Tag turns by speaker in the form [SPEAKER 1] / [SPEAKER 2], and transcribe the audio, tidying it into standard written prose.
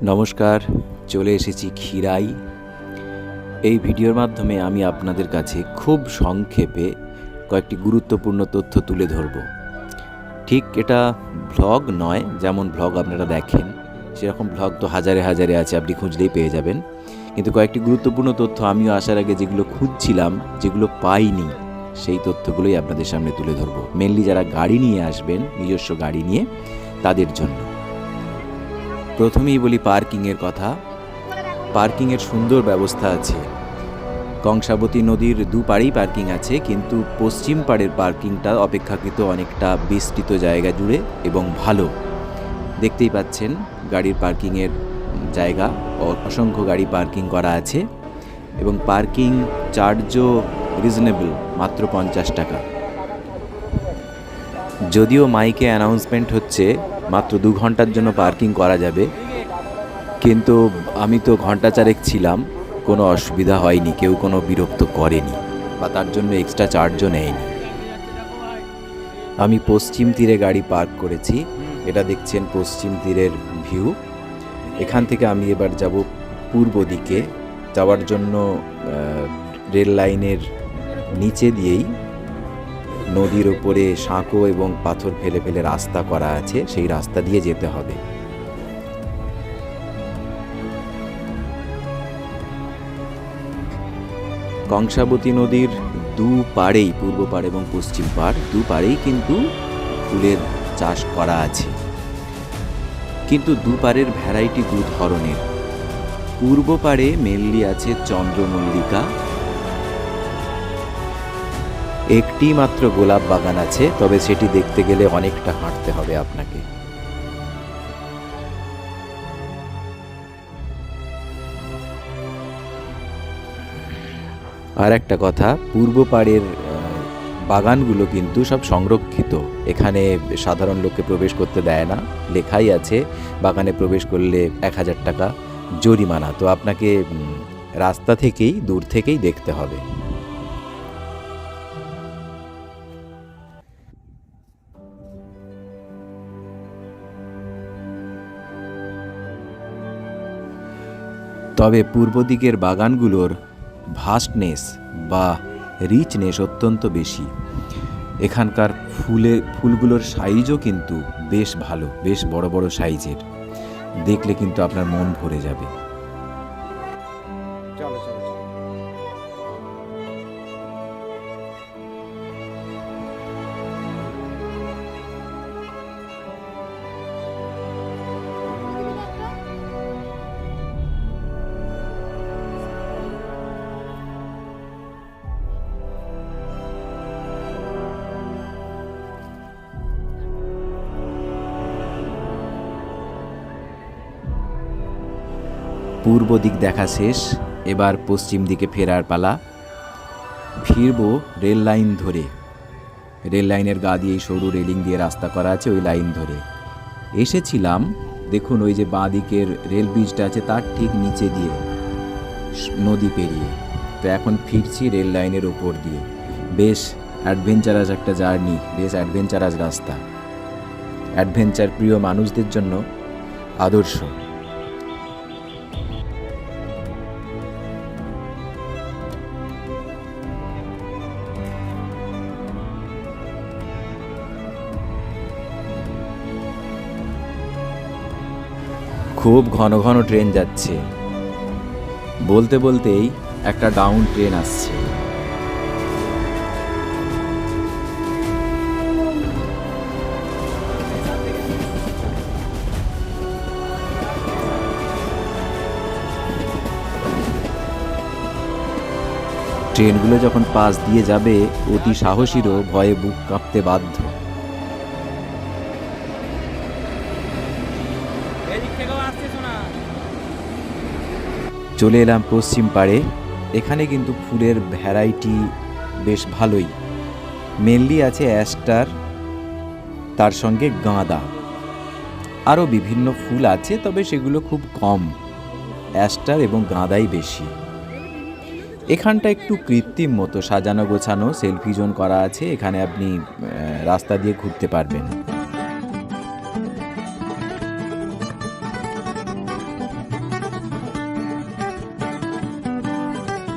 [SPEAKER 1] নমস্কার, চলে এসেছি ক্ষীরাই। এই ভিডিওর মাধ্যমে আমি আপনাদের কাছে খুব সংক্ষেপে কয়েকটি গুরুত্বপূর্ণ তথ্য তুলে ধরব। ঠিক এটা ভ্লগ নয়, যেমন ভ্লগ আপনারা দেখেন সেরকম ভ্লগ তো হাজারে হাজারে আছে, আপনি খুঁজলেই পেয়ে যাবেন। কিন্তু কয়েকটি গুরুত্বপূর্ণ তথ্য আমিও আসার আগে যেগুলো খুঁজছিলাম, যেগুলো পাইনি, সেই তথ্যগুলোই আপনাদের সামনে তুলে ধরব। মেনলি যারা গাড়ি নিয়ে আসবেন, নিজস্ব গাড়ি নিয়ে, তাদের জন্য। প্রথমেই বলি পার্কিংয়ের কথা। পার্কিংয়ের সুন্দর ব্যবস্থা আছে। কংসাবতী নদীর দুপাড়েই পার্কিং আছে, কিন্তু পশ্চিম পাড়ের পার্কিংটা অপেক্ষাকৃত অনেকটা বিস্তৃত জায়গা জুড়ে এবং ভালো। দেখতেই পাচ্ছেন গাড়ির পার্কিংয়ের জায়গা, অসংখ্য গাড়ি পার্কিং করা আছে এবং পার্কিং চার্জও রিজনেবল, মাত্র 50 টাকা। যদিও মাইকে অ্যানাউন্সমেন্ট হচ্ছে মাত্র 2 ঘন্টার জন্য পার্কিং করা যাবে, কিন্তু আমি তো ঘন্টা চারেক ছিলাম, কোনো অসুবিধা হয়নি, কেউ কোনো বিরক্ত করেনি বা তার জন্য এক্সট্রা চার্জও নেয়নি। আমি পশ্চিম তীরে গাড়ি পার্ক করেছি। এটা দেখছেন পশ্চিম তীরের ভিউ। এখান থেকে আমি এবার যাব পূর্ব দিকে। যাওয়ার জন্য রেল লাইনের নিচে দিয়েই নদীর ওপরে সাঁকো এবং পাথর ফেলে ফেলে রাস্তা করা আছে, সেই রাস্তা দিয়ে যেতে হবে। কংসাবতী নদীর দু পাড়েই, পূর্ব পাড় এবং পশ্চিম পাড়, দু পাড়েই কিন্তু ফুলের চাষ করা আছে। কিন্তু দু পাড়ের ভ্যারাইটি দু ধরনের। পূর্ব পাড়ে মেনলি আছে চন্দ্রমল্লিকা, একটি মাত্র গোলাপ বাগান আছে, তবে সেটি দেখতে গেলে অনেকটা হাঁটতে হবে আপনাকে। আর একটা কথা, পূর্ব পাড়ের বাগানগুলো কিন্তু সব সংরক্ষিত। এখানে সাধারণ লোককে প্রবেশ করতে দেয় না, লেখাই আছে বাগানে প্রবেশ করলে 1000 টাকা জরিমানা। তো আপনাকে রাস্তা থেকেই, দূর থেকেই দেখতে হবে। তবে পূর্ব দিকের বাগানগুলোর ভাস্টনেস বা রিচনেস অত্যন্ত বেশি। এখানকার ফুলগুলোর সাইজও কিন্তু বেশ ভালো, বেশ বড় বড় সাইজের। দেখলে কিন্তু আপনার মন ভরে যাবে। পূর্ব দিক দেখা শেষ, এবার পশ্চিম দিকে ফেরার পালা। ফিরব রেল লাইন ধরে। রেল লাইনের গা দিয়ে সরু রেলিং দিয়ে রাস্তা করা আছে, ওই লাইন ধরে এসেছিলাম। দেখুন ওই যে বাঁ দিকের রেল ব্রিজটা আছে, তার ঠিক নিচে দিয়ে নদী পেরিয়ে। তো এখন ফিরছি রেল লাইনের ওপর দিয়ে। বেশ অ্যাডভেঞ্চারাস একটা জার্নি, বেশ অ্যাডভেঞ্চারাস রাস্তা। অ্যাডভেঞ্চার প্রিয় মানুষদের জন্য আদর্শ। খুব ঘন ঘন ট্রেন যাচ্ছে। বলতে বলতেই একটা ডাউন ট্রেন আসছে। ট্রেনগুলো যখন পাশ দিয়ে যাবে, অতি সাহসীরও ভয়ে বুক কাঁপতে বাধ্য। চলে এলাম পশ্চিম পাড়ে। এখানে কিন্তু ফুলের ভ্যারাইটি বেশ ভালোই। মেনলি আছে অ্যাস্টার, তার সঙ্গে গাঁদা, আরও বিভিন্ন ফুল আছে, তবে সেগুলো খুব কম। অ্যাস্টার এবং গাঁদাই বেশি। এখানটা একটু কৃত্রিম মতো সাজানো গোছানো, সেলফি জোন করা আছে। এখানে আপনি রাস্তা দিয়ে ঘুরতে পারবেন।